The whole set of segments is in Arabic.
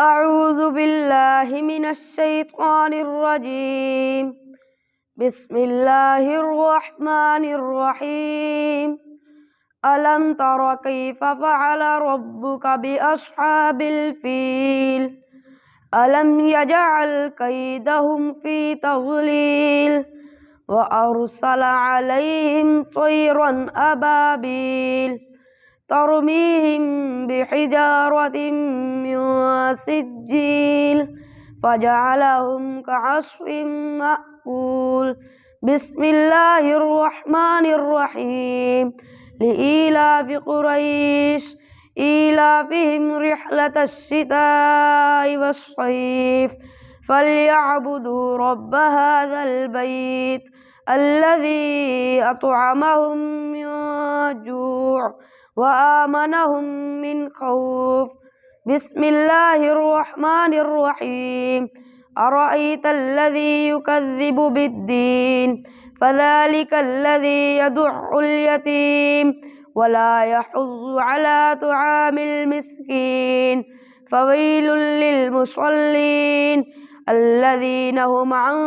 أعوذ بالله من الشيطان الرجيم. بسم الله الرحمن الرحيم. ألم تر كيف فعل ربك بأصحاب الفيل؟ ألم يجعل كيدهم في تضليل وأرسل عليهم طيرا أبابيل ترميهم بحجارة من سجيل فجعلهم كعصف مأكول. بسم الله الرحمن الرحيم. لإيلاف قريش إيلافهم رحلة الشتاء والصيف فليعبدوا رب هذا البيت الذي أطعمهم من جوع وآمنهم من خوف. بسم الله الرحمن الرحيم. أرأيت الذي يكذب بالدين فذلك الذي يدع اليتيم ولا يحض على طعام المسكين فويل للمصلين الذين هم عن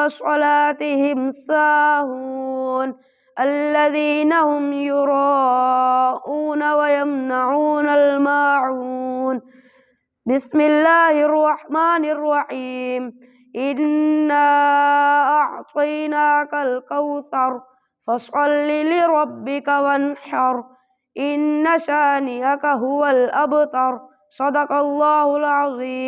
صلاتهم ساهون الذين هم يراءون ويمنعون الماعون. بسم الله الرحمن الرحيم. إنا أعطيناك الكوثر فصل لربك وانحر إن شانئك هو الأبتر. صدق الله العظيم.